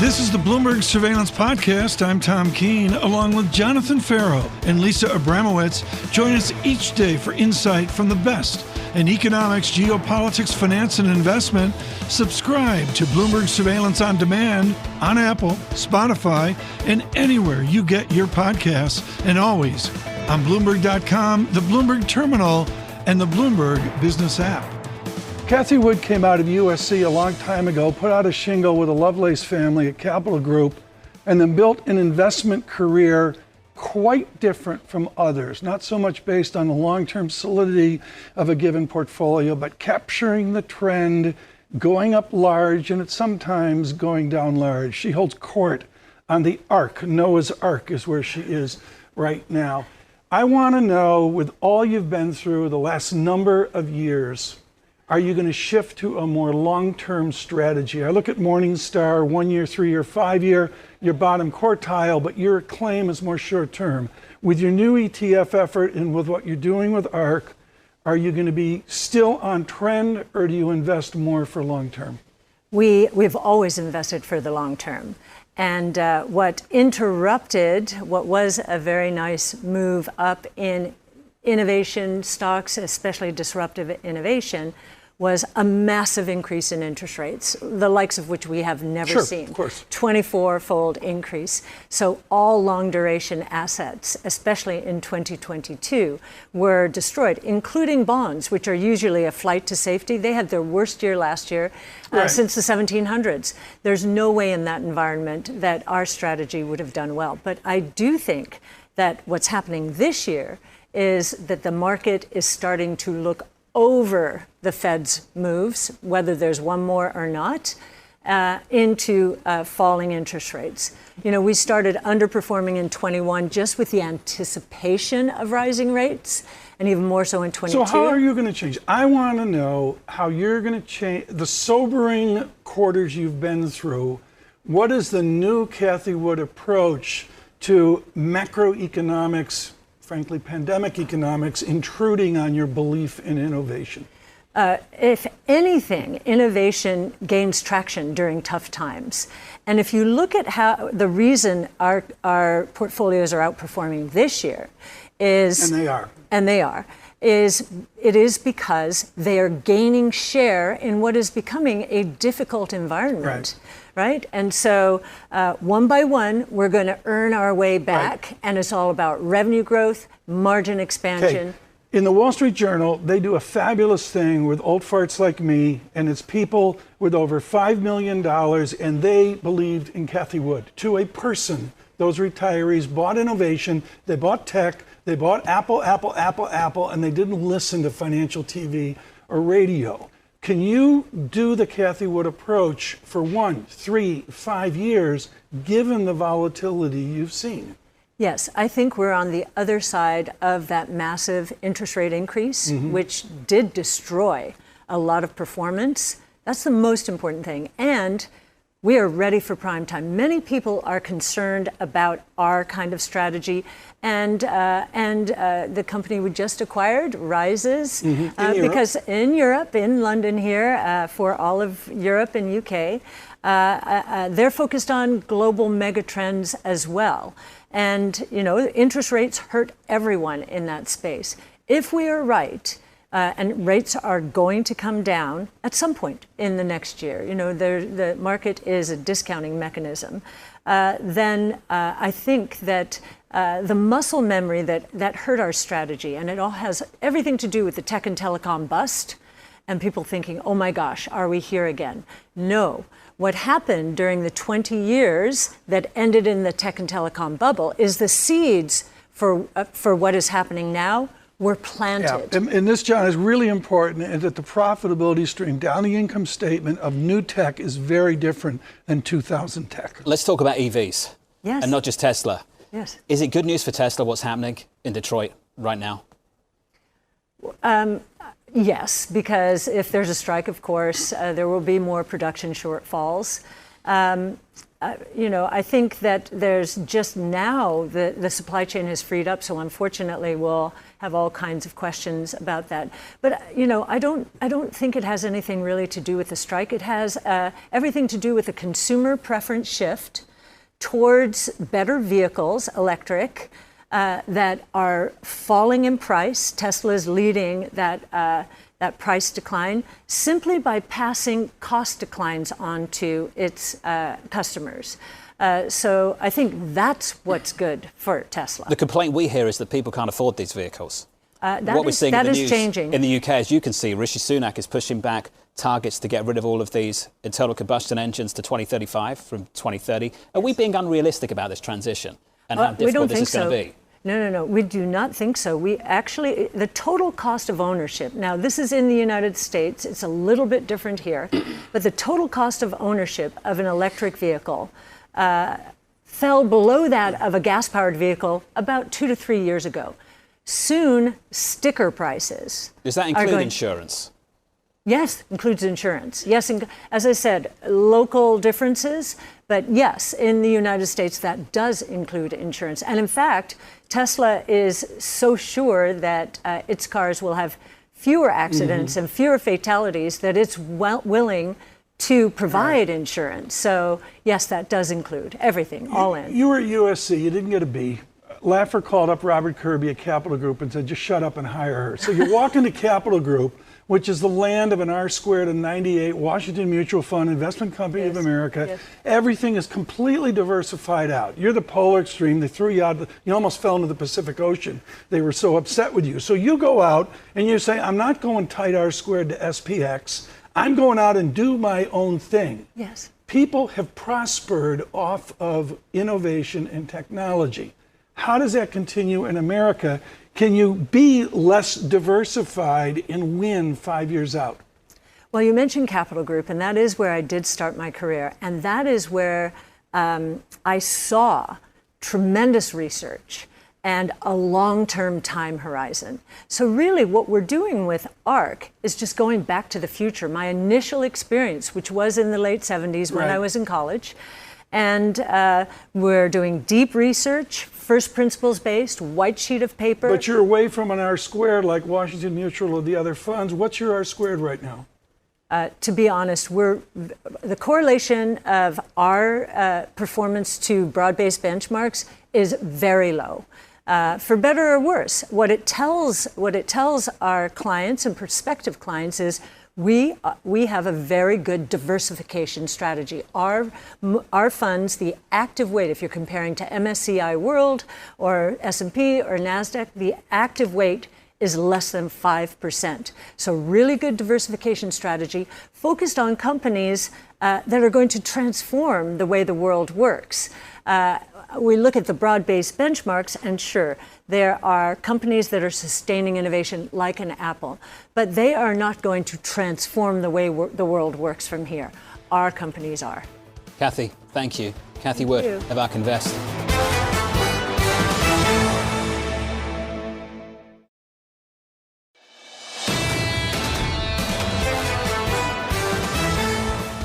This is the Bloomberg Surveillance Podcast. I'm Tom Keene, along with Jon Ferro and Lisa Abramowicz. Join us each day for insight from the best in economics, geopolitics, finance, and investment. Subscribe to Bloomberg Surveillance on Demand on Apple, Spotify, and anywhere you get your podcasts, and always on Bloomberg.com, the Bloomberg Terminal, and the Bloomberg Business app. Cathie Wood came out of USC a long time ago, put out a shingle with a Lovelace family at Capital Group, and then built an investment career quite different from others, not so much based on the long-term solidity of a given portfolio, but capturing the trend, going up large, and sometimes going down large. She holds court on the ARK. Noah's Ark is where she is right now. I want to know, with all you've been through the last number of years, are you going to shift to a more long-term strategy? I look at Morningstar, 1 year, 3 year, 5 year, your bottom quartile, but your claim is more short-term. With your new ETF effort and with what you're doing with ARK, are you going to be still on trend, or do you invest more for long-term? We've always invested for the long term. And what interrupted what was a very nice move up in innovation stocks, especially disruptive innovation, was a massive increase in interest rates, the likes of which we have never seen. Of course. 24-fold increase. So all long duration assets, especially in 2022, were destroyed, including bonds, which are usually a flight to safety. They had their worst year last year since the 1700s. There's no way in that environment that our strategy would have done well. But I do think that what's happening this year is that the market is starting to look over the Fed's moves, whether there's one more or not, into falling interest rates. You know, we started underperforming in 21 just with the anticipation of rising rates, and even more so in 22. So how are you going to change? I want to know how you're going to change the sobering quarters you've been through. What is the new Cathie Wood approach to macroeconomics, frankly, pandemic economics, intruding on your belief in innovation? If anything, innovation gains traction during tough times. And if you look at how the reason our portfolios are outperforming this year is... And they are. It is because they are gaining share in what is becoming a difficult environment. Right? And so one by one, we're going to earn our way back. And it's all about revenue growth, margin expansion. Okay. In the Wall Street Journal, they do a fabulous thing with old farts like me, and it's people with over $5 million, and they believed in Cathie Wood. To a person, those retirees bought innovation, they bought tech, they bought Apple, and they didn't listen to financial TV or radio. Can you do the Cathie Wood approach for 1, 3, 5 years, given the volatility you've seen? Yes, I think we're on the other side of that massive interest rate increase, which did destroy a lot of performance. That's the most important thing. And we are ready for prime time. Many people are concerned about our kind of strategy, and the company we just acquired, Rize, because in Europe, in London here, for all of Europe and UK, they're focused on global megatrends as well. And, you know, interest rates hurt everyone in that space. If we are right, and rates are going to come down at some point in the next year, you know, the market is a discounting mechanism, then I think that the muscle memory that hurt our strategy, and it all has everything to do with the tech and telecom bust, and people thinking, oh my gosh, are we here again? No. What happened during the 20 years that ended in the tech and telecom bubble is the seeds for what is happening now were planted. Yeah. And this, Jon, is really important, and that the profitability stream down the income statement of new tech is very different than 2000 tech. Let's talk about EVs. Yes. And not just Tesla. Yes. Is it good news for Tesla what's happening in Detroit right now? Yes, because if there's a strike, of course, there will be more production shortfalls. I think that there's just now the supply chain has freed up, so unfortunately we'll have all kinds of questions about that. But I don't think it has anything really to do with the strike. It has everything to do with a consumer preference shift towards better vehicles, electric, that are falling in price. Tesla is leading that price decline simply by passing cost declines on to its customers. So I think that's what's good for Tesla. The complaint we hear is that people can't afford these vehicles. What we're seeing in the news changing. In the UK, as you can see, Rishi Sunak is pushing back targets to get rid of all of these internal combustion engines to 2035 from 2030. Are we being unrealistic about this transition and how difficult this is going to be? No, we do not think so. We actually, the total cost of ownership, now this is in the United States, it's a little bit different here, but the total cost of ownership of an electric vehicle fell below that of a gas-powered vehicle about 2 to 3 years ago. Soon, sticker prices. Does that include insurance? Yes, includes insurance. Yes, as I said, local differences, but yes, in the United States, that does include insurance. And in fact, Tesla is so sure that its cars will have fewer accidents and fewer fatalities that it's willing to provide insurance. So yes, that does include everything, all in. You were at USC, you didn't get a B. Laffer called up Robert Kirby at Capital Group and said, just shut up and hire her. So you walk into Capital Group, which is the land of an R-squared and 98 Washington Mutual Fund Investment Company of America. Yes. Everything is completely diversified out. You're the polar extreme. They threw you out. You almost fell into the Pacific Ocean. They were so upset with you. So you go out and you say, I'm not going tight R-squared to SPX. I'm going out and do my own thing. Yes. People have prospered off of innovation and technology. How does that continue in America? Can you be less diversified and win 5 years out? Well, you mentioned Capital Group, and that is where I did start my career. And that is where I saw tremendous research and a long-term time horizon. So really what we're doing with ARK is just going back to the future. My initial experience, which was in the late 70s when I was in college, and we're doing deep research, first principles based, white sheet of paper. But you're away from an R-squared like Washington Mutual or the other funds. What's your R-squared right now? To be honest, the correlation of our performance to broad-based benchmarks is very low. For better or worse, what it tells our clients and prospective clients is we have a very good diversification strategy. Our funds, the active weight, if you're comparing to MSCI World or S&P or NASDAQ, the active weight is less than 5%. So really good diversification strategy focused on companies that are going to transform the way the world works. We look at the broad-based benchmarks, and sure, there are companies that are sustaining innovation like an Apple, but they are not going to transform the way the world works from here. Our companies are. Cathie, thank you. Cathie Wood of ARK Invest.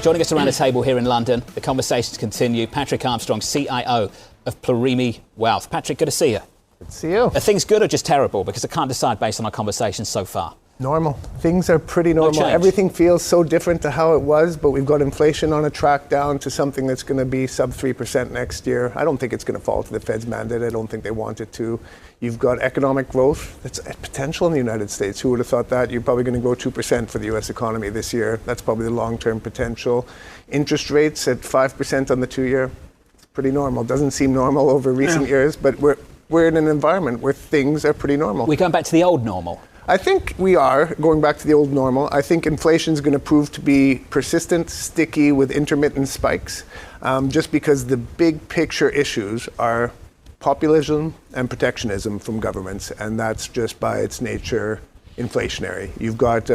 Joining us around the table here in London, the conversations continue. Patrick Armstrong, CIO of Plurimi Wealth. Patrick, good to see you. Good to see you. Are things good or just terrible? Because I can't decide based on our conversations so far. Normal. Things are pretty normal. Everything feels so different to how it was, but we've got inflation on a track down to something that's going to be sub 3% next year. I don't think it's going to fall to the Fed's mandate. I don't think they want it to. You've got economic growth that's at potential in the United States. Who would have thought that? You're probably going to grow 2% for the U.S. economy this year. That's probably the long-term potential. Interest rates at 5% on the 2-year. It's pretty normal. Doesn't seem normal over recent years, but we're in an environment where things are pretty normal. We're going back to the old normal. I think we are going back to the old normal. I think inflation is going to prove to be persistent, sticky, with intermittent spikes, just because the big picture issues are populism and protectionism from governments, and that's just by its nature inflationary. You've got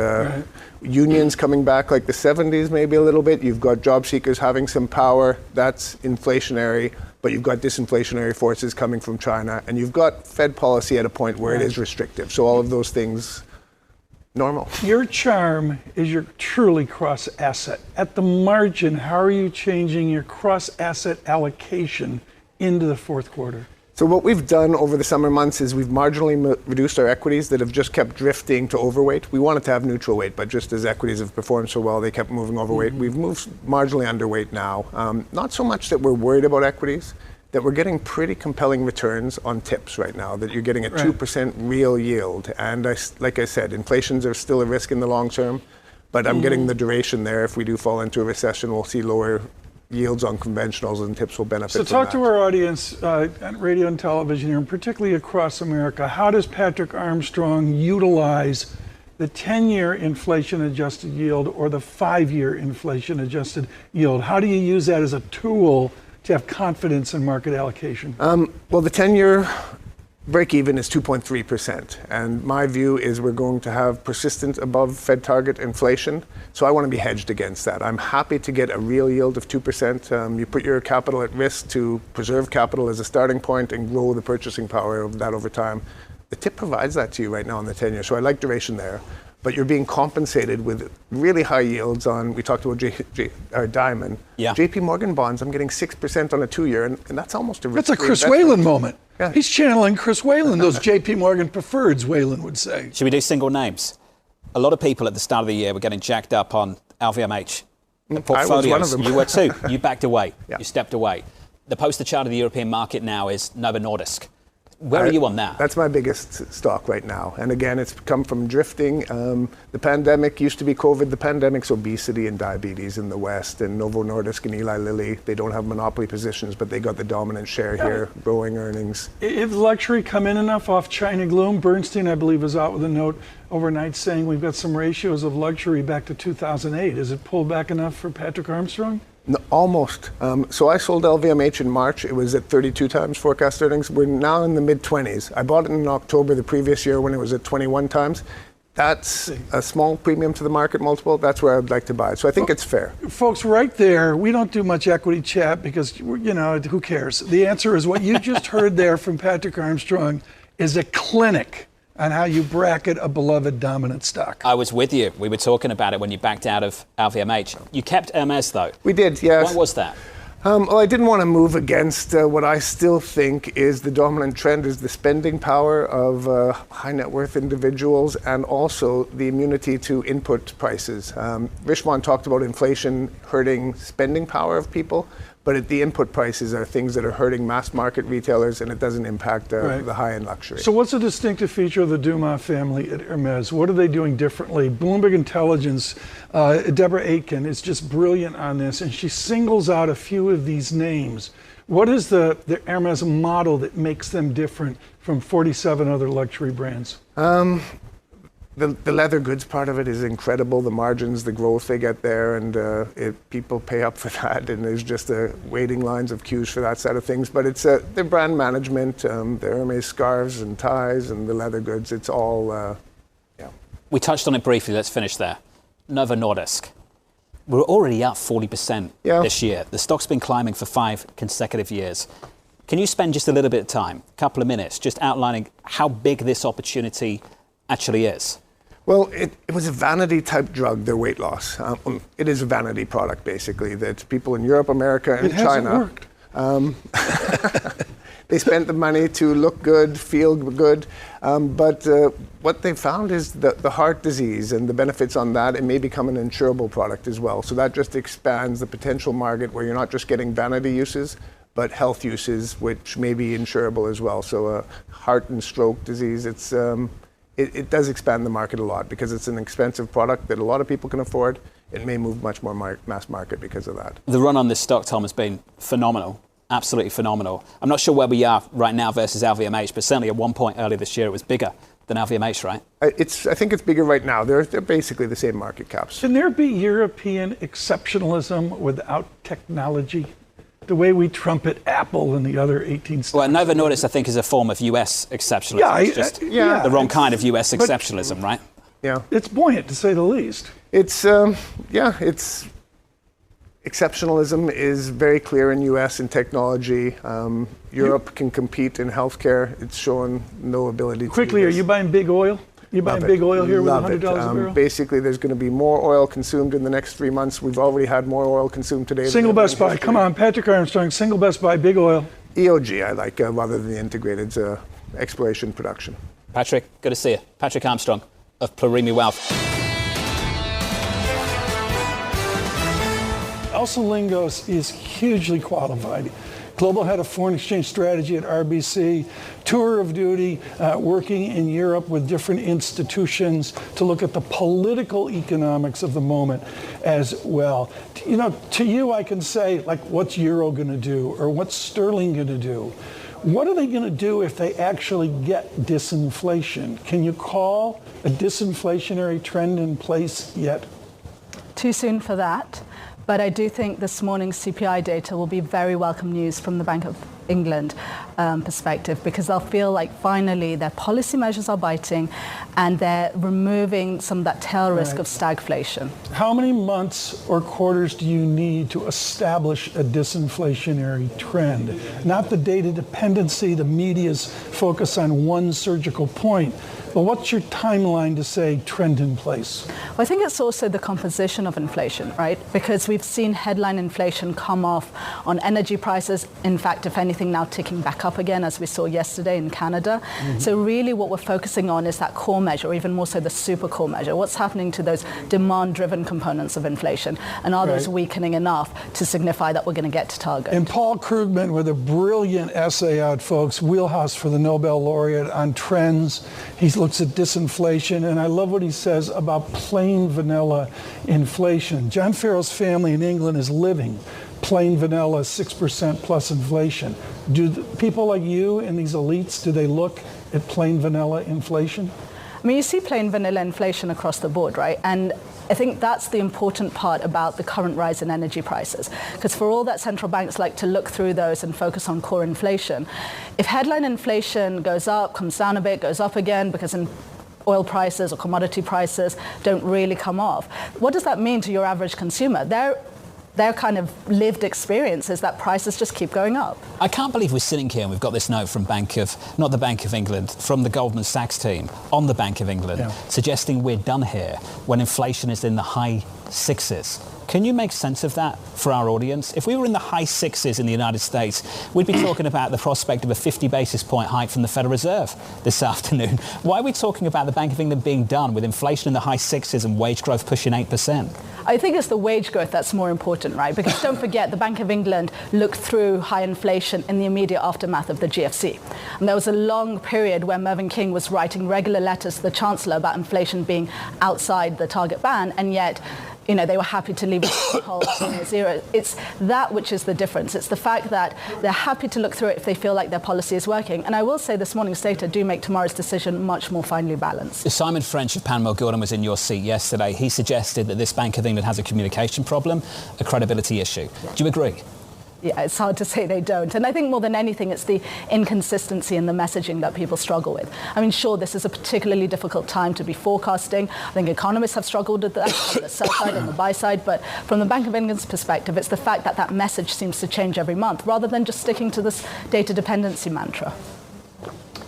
unions coming back like the 70s, maybe a little bit. You've got job seekers having some power. That's inflationary. But you've got disinflationary forces coming from China, and you've got Fed policy at a point where it is restrictive. So all of those things normal. Your charm is your truly cross-asset. At the margin, how are you changing your cross-asset allocation into the fourth quarter? So what we've done over the summer months is we've marginally reduced our equities that have just kept drifting to overweight. We wanted to have neutral weight, but just as equities have performed so well, they kept moving overweight. We've moved marginally underweight now. Not so much that we're worried about equities, that we're getting pretty compelling returns on tips right now, that you're getting a 2% real yield. And like I said, inflations are still a risk in the long term, but I'm getting the duration there. If we do fall into a recession, we'll see lower yields on conventionals, and tips will benefit from that. So talk to our audience on radio and television here, and particularly across America. How does Patrick Armstrong utilize the 10-year inflation-adjusted yield or the 5-year inflation-adjusted yield? How do you use that as a tool to have confidence in market allocation? Well, the 10-year break-even is 2.3%. And my view is we're going to have persistent above Fed target inflation. So I want to be hedged against that. I'm happy to get a real yield of 2%. You put your capital at risk to preserve capital as a starting point and grow the purchasing power of that over time. The tip provides that to you right now on the 10-year. So I like duration there. But you're being compensated with really high yields on, we talked about Diamond. Yeah. JPMorgan bonds, I'm getting 6% on a 2-year, and that's almost a That's a Chris Whalen moment. Yeah. He's channeling Chris Whalen, those JPMorgan preferreds, Whalen would say. Should we do single names? A lot of people at the start of the year were getting jacked up on LVMH. Portfolios. I was one of them. You were too. You backed away. Yeah. You stepped away. The poster chart of the European market now is Novo Nordisk. Where are you on that? That's my biggest stock right now. And again, it's come from drifting. The pandemic used to be COVID. The pandemic's obesity and diabetes in the West. And Novo Nordisk and Eli Lilly, they don't have monopoly positions, but they got the dominant share here, growing earnings. If luxury come in enough off China gloom, Bernstein, I believe, was out with a note overnight saying we've got some ratios of luxury back to 2008. Is it pulled back enough for Patrick Armstrong? No, almost. So I sold LVMH in March. It was at 32 times forecast earnings. We're now in the mid-20s. I bought it in October the previous year when it was at 21 times. That's a small premium to the market multiple. That's where I'd like to buy it. So I think it's fair. Folks, right there, we don't do much equity chat because, you know, who cares? The answer is what you just heard there from Patrick Armstrong is a clinic on how you bracket a beloved dominant stock. I was with you. We were talking about it when you backed out of LVMH. You kept Hermes, though. We did, yes. Why was that? Well, I didn't want to move against what I still think is the dominant trend is the spending power of high net worth individuals and also the immunity to input prices. Rishwan talked about inflation hurting spending power of people, but the input prices are things that are hurting mass market retailers, and it doesn't impact the high-end luxury. So what's a distinctive feature of the Dumas family at Hermes? What are they doing differently? Bloomberg Intelligence, Deborah Aitken is just brilliant on this, and she singles out a few of these names. What is the Hermes model that makes them different from 47 other luxury brands? The leather goods part of it is incredible. The margins, the growth they get there, and people pay up for that. And there's just waiting lines of queues for that side of things. But it's their brand management, the Hermes scarves and ties, and the leather goods. It's all, We touched on it briefly. Let's finish there. Novo Nordisk. We're already up 40% this year. The stock's been climbing for 5 consecutive years. Can you spend just a little bit of time, a couple of minutes, just outlining how big this opportunity actually is? Well, it was a vanity-type drug, their weight loss. It is a vanity product, basically, that people in Europe, America, and China... It hasn't worked. They spent the money to look good, feel good, but what they found is that the heart disease and the benefits on that, it may become an insurable product as well. So that just expands the potential market where you're not just getting vanity uses, but health uses, which may be insurable as well. So heart and stroke disease, it does expand the market a lot because it's an expensive product that a lot of people can afford. It may move much more mass market because of that. The run on this stock, Tom, has been phenomenal. Absolutely phenomenal. I'm not sure where we are right now versus LVMH, but certainly at one point earlier this year, it was bigger than LVMH, right? I think it's bigger right now. They're basically the same market caps. Can there be European exceptionalism without technology? The way we trumpet Apple and the other 18 stocks. Well, Novo Nordisk, I think, is a form of US exceptionalism. It's just the wrong kind of US exceptionalism, right? Yeah. It's buoyant, to say the least. It's exceptionalism is very clear in US in technology. Europe can compete in healthcare. It's shown no ability to Quickly, do are this. you buying big oil? You buying big oil here with $100 a barrel? Basically, there's going to be more oil consumed in the next 3 months. We've already had more oil consumed today. Single best buy. Come on, Patrick Armstrong, single best buy, big oil. EOG, I like, rather than the integrated exploration production. Patrick, good to see you. Patrick Armstrong of Plurimi Wealth. Elsa Lignos is hugely qualified. Global head of foreign exchange strategy at RBC, tour of duty, working in Europe with different institutions to look at the political economics of the moment as well. You know, to you I can say, like, what's Euro going to do, or what's Sterling going to do? What are they going to do if they actually get disinflation? Can you call a disinflationary trend in place yet? Too soon for that. But I do think this morning's CPI data will be very welcome news from the Bank of England perspective, because they'll feel like finally their policy measures are biting and they're removing some of that tail risk of stagflation. How many months or quarters do you need to establish a disinflationary trend? Not the data dependency, the media's focus on one surgical point. But what's your timeline to say trend in place? Well, I think it's also the composition of inflation, right? Because we've seen headline inflation come off on energy prices. In fact, if anything, now ticking back up again, as we saw yesterday in Canada. So really what we're focusing on is that core measure, or even more so the super core measure. What's happening to those demand-driven components of inflation? And are those weakening enough to signify that we're going to get to target? And Paul Krugman with a brilliant essay out, folks, Wheelhouse for the Nobel laureate on trends. He looks at disinflation, and I love what he says about plain vanilla inflation. Jon Ferro's family in England is living plain vanilla 6% plus inflation. Do people like you and these elites, do they look at plain vanilla inflation? I mean, you see plain vanilla inflation across the board, right? And I think that's the important part about the current rise in energy prices. Because for all that central banks like to look through those and focus on core inflation, if headline inflation goes up, comes down a bit, goes up again, because oil prices or commodity prices don't really come off, what does that mean to your average consumer? Their kind of lived experience is that prices just keep going up. I can't believe we're sitting here and we've got this note from not the Bank of England, from the Goldman Sachs team on the Bank of England, suggesting we're done here when inflation is in the high sixes. Can you make sense of that for our audience? If we were in the high sixes in the United States, we'd be talking about the prospect of a 50 basis point hike from the Federal Reserve this afternoon. Why are we talking about the Bank of England being done with inflation in the high sixes and wage growth pushing 8%? I think it's the wage growth that's more important, right? Because don't forget, the Bank of England looked through high inflation in the immediate aftermath of the GFC. And there was a long period where Mervyn King was writing regular letters to the Chancellor about inflation being outside the target band, and yet they were happy to leave it whole zero. It's that which is the difference. It's the fact that they're happy to look through it if they feel like their policy is working. And I will say this morning's data do make tomorrow's decision much more finely balanced. Simon French of Panmure Gordon was in your seat yesterday. He suggested that this Bank of England has a communication problem, a credibility issue. Do you agree? Yeah, it's hard to say they don't. And I think more than anything, it's the inconsistency in the messaging that people struggle with. I mean, sure, this is a particularly difficult time to be forecasting. I think economists have struggled with that on the sell side and the buy side. But from the Bank of England's perspective, it's the fact that that message seems to change every month, rather than just sticking to this data dependency mantra.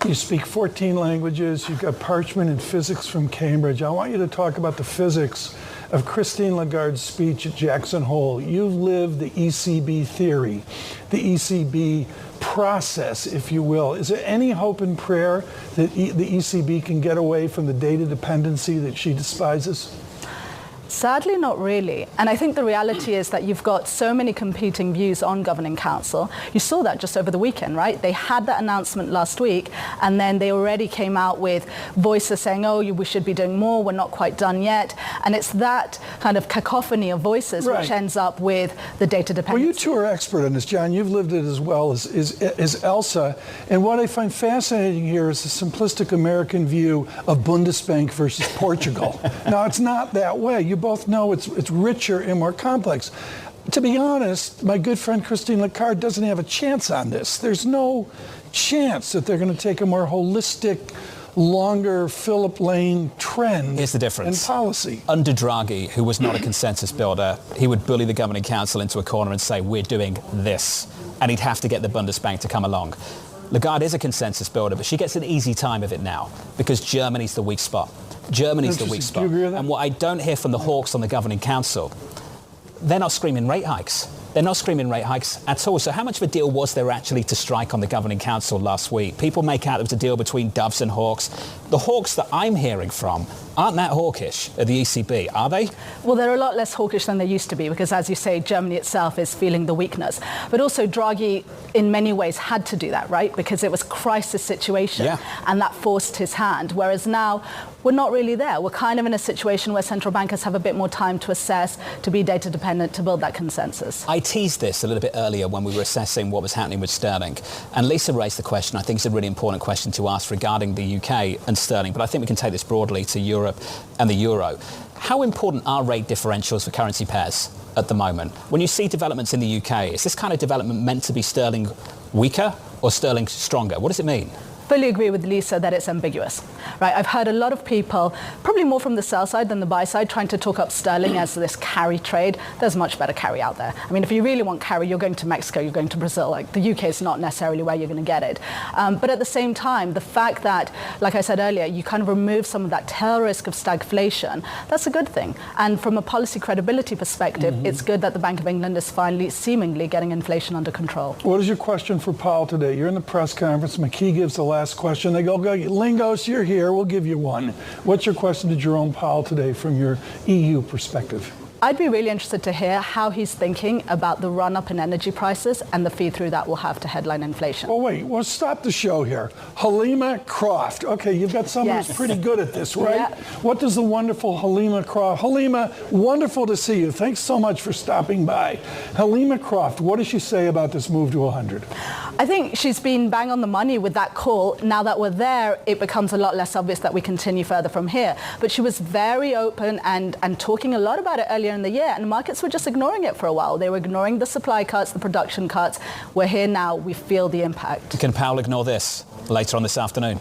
You speak 14 languages. You've got parchment and physics from Cambridge. I want you to talk about the physics of Christine Lagarde's speech at Jackson Hole. You've lived the ECB theory, the ECB process, if you will. Is there any hope and prayer that the ECB can get away from the data dependency that she despises? Sadly, not really. And I think the reality is that you've got so many competing views on Governing Council. You saw that just over the weekend, right? They had that announcement last week, and then they already came out with voices saying, we should be doing more, we're not quite done yet. And it's that kind of cacophony of voices which ends up with the data dependency. Well, you two are expert on this, John. You've lived it as well as Elsa. And what I find fascinating here is the simplistic American view of Bundesbank versus Portugal. Now, it's not that way. You both know it's richer and more complex. To be honest, my good friend Christine Lagarde doesn't have a chance on this. There's no chance that they're going to take a more holistic, longer Philip Lane trend. Here's the difference. In policy. Under Draghi, who was not a consensus builder, he would bully the Governing Council into a corner and say, we're doing this. And he'd have to get the Bundesbank to come along. Lagarde is a consensus builder, but she gets an easy time of it now because Germany's the weak spot. Germany's the weak spot. Do you agree with that? And what I don't hear from the hawks on the governing council, they're not screaming rate hikes. They're not screaming rate hikes at all. So how much of a deal was there actually to strike on the governing council last week? People make out it was a deal between doves and hawks. The hawks that I'm hearing from aren't that hawkish at the ECB, are they? Well, they're a lot less hawkish than they used to be because, as you say, Germany itself is feeling the weakness. But also Draghi, in many ways, had to do that, right? Because it was a crisis situation and that forced his hand. Whereas now, we're not really there. We're kind of in a situation where central bankers have a bit more time to assess, to be data dependent, to build that consensus. I teased this a little bit earlier when we were assessing what was happening with sterling. And Lisa raised the question, I think it's a really important question to ask regarding the UK and sterling, but I think we can take this broadly to Europe and the euro. How important are rate differentials for currency pairs at the moment? When you see developments in the UK, is this kind of development meant to be sterling weaker or sterling stronger? What does it mean? Fully agree with Lisa that it's ambiguous, right? I've heard a lot of people, probably more from the sell side than the buy side, trying to talk up sterling as this carry trade. There's much better carry out there. I mean, if you really want carry, you're going to Mexico, you're going to Brazil. Like, the UK is not necessarily where you're going to get it. But at the same time, the fact that, like I said earlier, you kind of remove some of that tail risk of stagflation, that's a good thing. And from a policy credibility perspective, it's good that the Bank of England is finally seemingly getting inflation under control. What is your question for Powell today? You're in the press conference. McKee gives the last question. They go, Lignos, you're here. We'll give you one. What's your question to Jerome Powell today from your EU perspective? I'd be really interested to hear how he's thinking about the run-up in energy prices and the feed-through that will have to headline inflation. Oh, wait. Well, stop the show here. Halima Croft. Okay, you've got someone who's pretty good at this, right? Yeah. What does the wonderful Halima Croft... Halima, wonderful to see you. Thanks so much for stopping by. Halima Croft, what does she say about this move to 100? I think she's been bang on the money with that call. Now that we're there, it becomes a lot less obvious that we continue further from here. But she was very open and talking a lot about it earlier in the year, and markets were just ignoring it for a while. They were ignoring the supply cuts, the production cuts. We're here now. We feel the impact. Can Powell ignore this later on this afternoon?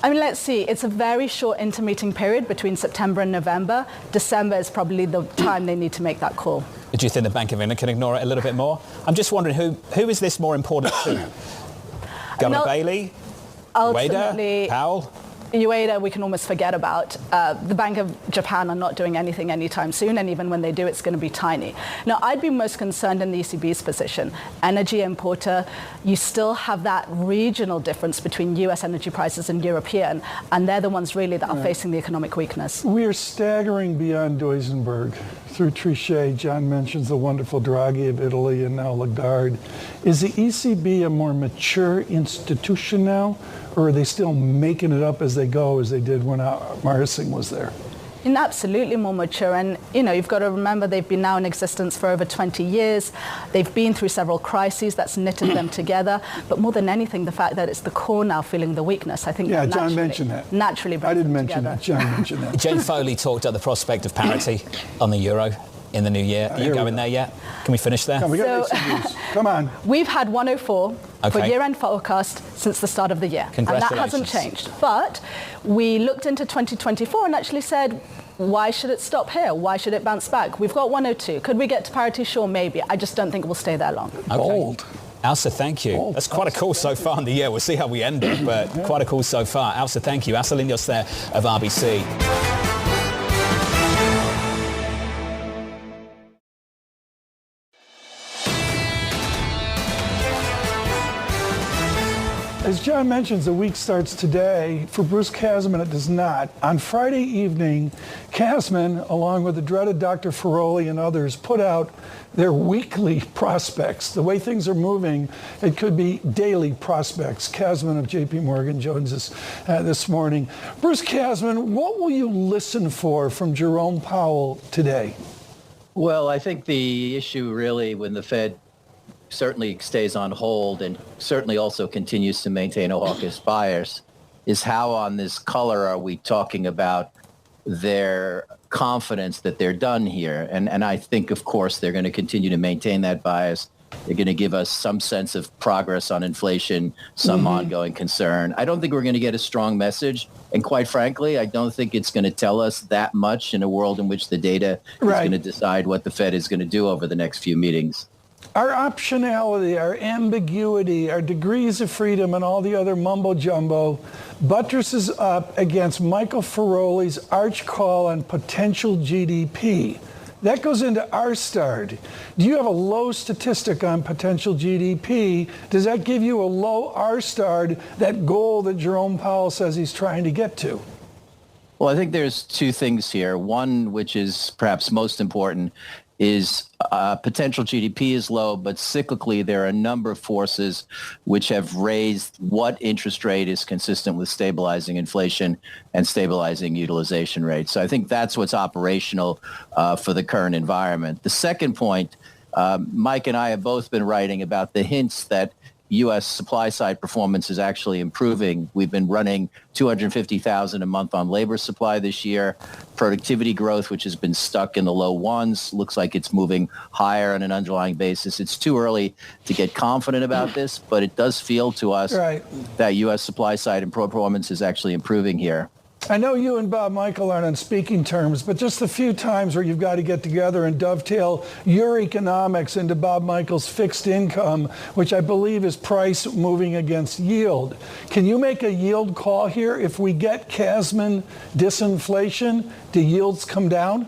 I mean, let's see. It's a very short intermeeting period between September and November. December is probably the time they need to make that call. Do you think the Bank of England can ignore it a little bit more? I'm just wondering, who is this more important to? Governor Bailey? Ultimately, Ueda? Powell? Ueda, we can almost forget about. The Bank of Japan are not doing anything anytime soon, and even when they do, it's going to be tiny. Now, I'd be most concerned in the ECB's position. Energy importer, you still have that regional difference between US energy prices and European, and they're the ones really that are facing the economic weakness. We are staggering beyond Duesenberg. Through Trichet, John mentions the wonderful Draghi of Italy and now Lagarde. Is the ECB a more mature institution now, or are they still making it up as they go, as they did when Marsing was there? And absolutely more mature. And, you've got to remember they've been now in existence for over 20 years. They've been through several crises that's knitted them together. But more than anything, the fact that it's the core now feeling the weakness, I think that John mentioned that. Naturally brings I didn't them mention together. that. John mentioned that. Jane Foley talked about the prospect of parity on the euro in the new year. Are you going there yet? Can we finish there? Come, we got news. Come on. We've had 104 for year-end forecast since the start of the year. And that hasn't changed. But we looked into 2024 and actually said, why should it stop here? Why should it bounce back? We've got 102. Could we get to parity? Sure, maybe. I just don't think we'll stay there long. Okay. Bold. Elsa, thank you. That's quite a call so far in the year. We'll see how we end it, but quite a call so far. Elsa, thank you. Elsa Lignos there of RBC. As John mentions, the week starts today. For Bruce Kasman, it does not. On Friday evening, Kasman, along with the dreaded Dr. Ferroli and others, put out their weekly prospects. The way things are moving, it could be daily prospects. Kasman of JPMorgan joins us this morning. Bruce Kasman, what will you listen for from Jerome Powell today? Well, I think the issue really when the Fed certainly stays on hold and certainly also continues to maintain a hawkish bias is how on this color are we talking about their confidence that they're done here. And I think, of course, they're going to continue to maintain that bias. They're going to give us some sense of progress on inflation, some ongoing concern. I don't think we're going to get a strong message. And quite frankly, I don't think it's going to tell us that much in a world in which the data is going to decide what the Fed is going to do over the next few meetings. Our optionality, our ambiguity, our degrees of freedom, and all the other mumbo-jumbo buttresses up against Michael Feroli's arch call on potential GDP. That goes into R star. Do you have a low statistic on potential GDP? Does that give you a low R star, that goal that Jerome Powell says he's trying to get to? Well, I think there's two things here. One, which is perhaps most important, is potential GDP is low, but cyclically there are a number of forces which have raised what interest rate is consistent with stabilizing inflation and stabilizing utilization rates. So I think that's what's operational for the current environment. The second point, Mike and I have both been writing about the hints that U.S. supply side performance is actually improving. We've been running 250,000 a month on labor supply this year. Productivity growth, which has been stuck in the low ones, looks like it's moving higher on an underlying basis. It's too early to get confident about this, but it does feel to us that U.S. supply side performance is actually improving here. I know you and Bob Michael aren't on speaking terms, but just the few times where you've got to get together and dovetail your economics into Bob Michael's fixed income, which I believe is price moving against yield. Can you make a yield call here? If we get Kasman disinflation, do yields come down?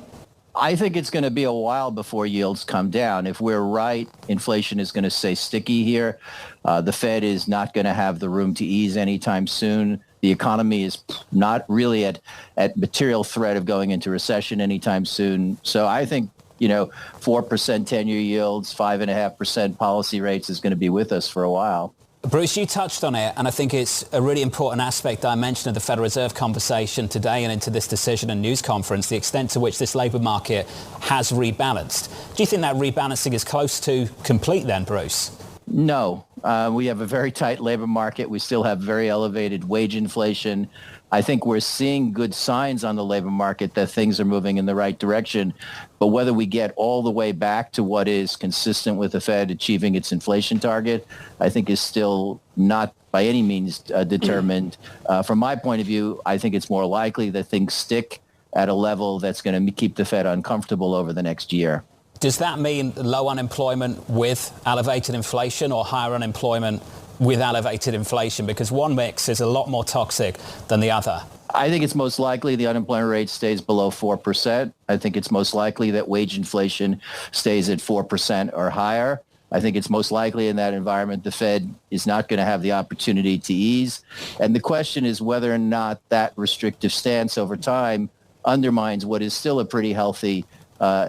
I think it's going to be a while before yields come down. If we're right, inflation is going to stay sticky here. The Fed is not going to have the room to ease anytime soon. The economy is not really at material threat of going into recession anytime soon. So I think, 4% 10-year yields, 5.5% policy rates is going to be with us for a while. Bruce, you touched on it, and I think it's a really important aspect I mentioned of the Federal Reserve conversation today and into this decision and news conference, the extent to which this labour market has rebalanced. Do you think that rebalancing is close to complete then, Bruce? No. We have a very tight labor market. We still have very elevated wage inflation. I think we're seeing good signs on the labor market that things are moving in the right direction. But whether we get all the way back to what is consistent with the Fed achieving its inflation target, I think is still not by any means determined. From my point of view, I think it's more likely that things stick at a level that's going to keep the Fed uncomfortable over the next year. Does that mean low unemployment with elevated inflation or higher unemployment with elevated inflation? Because one mix is a lot more toxic than the other. I think it's most likely the unemployment rate stays below 4%. I think it's most likely that wage inflation stays at 4% or higher. I think it's most likely in that environment the Fed is not going to have the opportunity to ease. And the question is whether or not that restrictive stance over time undermines what is still a pretty healthy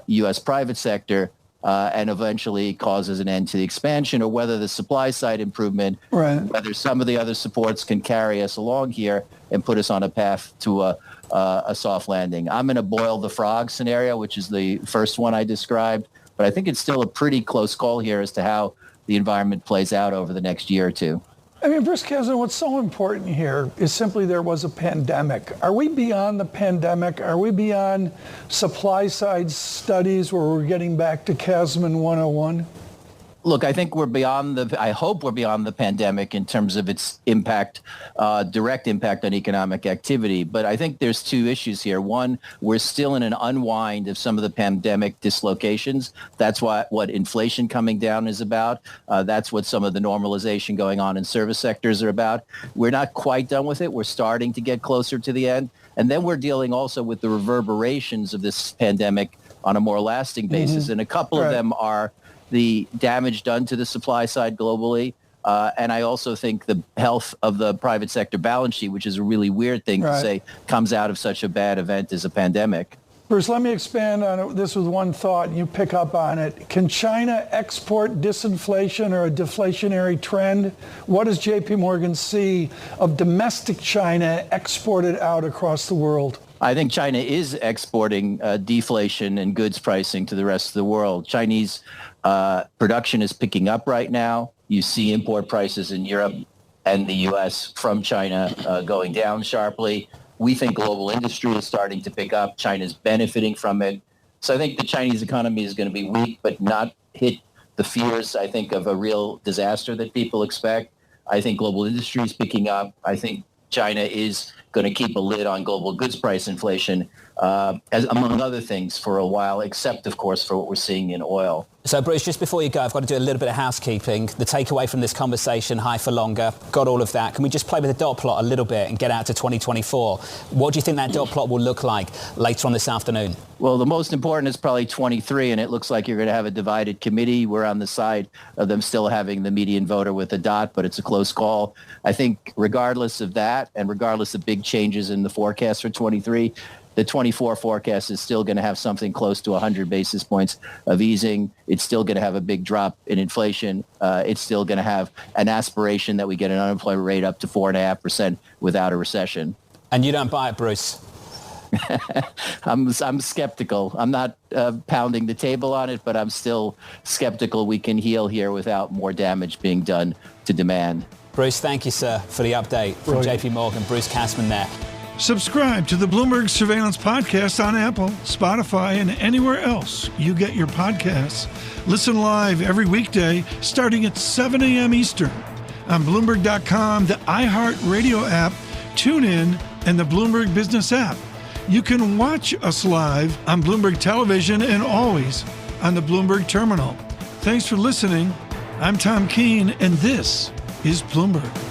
U.S. private sector and eventually causes an end to the expansion, or whether the supply side improvement, whether some of the other supports can carry us along here and put us on a path to a soft landing. I'm in a boil the frog scenario, which is the first one I described, but I think it's still a pretty close call here as to how the environment plays out over the next year or two. I mean, Bruce Kasman, what's so important here is simply there was a pandemic. Are we beyond the pandemic? Are we beyond supply side studies where we're getting back to Kasman 101? Look, I think I hope we're beyond the pandemic in terms of its impact, direct impact on economic activity. But I think there's two issues here. One, we're still in an unwind of some of the pandemic dislocations. That's what inflation coming down is about. That's what some of the normalization going on in service sectors are about. We're not quite done with it. We're starting to get closer to the end. And then we're dealing also with the reverberations of this pandemic on a more lasting basis. And a couple of them are the damage done to the supply side globally. And I also think the health of the private sector balance sheet, which is a really weird thing to say, comes out of such a bad event as a pandemic. Bruce, let me expand on this with one thought, and you pick up on it. Can China export disinflation or a deflationary trend? What does JPMorgan see of domestic China exported out across the world? I think China is exporting deflation and goods pricing to the rest of the world. Chinese production is picking up right now. You see import prices in Europe and the U.S. from China going down sharply. We think global industry is starting to pick up. China's benefiting from it. So I think the Chinese economy is going to be weak, but not hit the fears, I think, of a real disaster that people expect. I think global industry is picking up. I think China is going to keep a lid on global goods price inflation, as among other things, for a while, except, of course, for what we're seeing in oil. So, Bruce, just before you go, I've got to do a little bit of housekeeping. The takeaway from this conversation, high for longer, got all of that. Can we just play with the dot plot a little bit and get out to 2024? What do you think that dot plot will look like later on this afternoon? Well, the most important is probably 23, and it looks like you're going to have a divided committee. We're on the side of them still having the median voter with a dot, but it's a close call. I think regardless of that, and regardless of big changes in the forecast for 23, the 24 forecast is still going to have something close to 100 basis points of easing. It's still going to have a big drop in inflation. It's still going to have an aspiration that we get an unemployment rate up to 4.5% without a recession. And you don't buy it, Bruce? I'm skeptical. I'm not pounding the table on it, but I'm still skeptical we can heal here without more damage being done to demand. Bruce, thank you, sir, for the update from JPMorgan. Bruce Kasman there. Subscribe to the Bloomberg Surveillance Podcast on Apple, Spotify, and anywhere else you get your podcasts. Listen live every weekday starting at 7 a.m. Eastern on Bloomberg.com, the iHeartRadio app, TuneIn, and the Bloomberg Business app. You can watch us live on Bloomberg Television and always on the Bloomberg Terminal. Thanks for listening. I'm Tom Keene, and this is Bloomberg.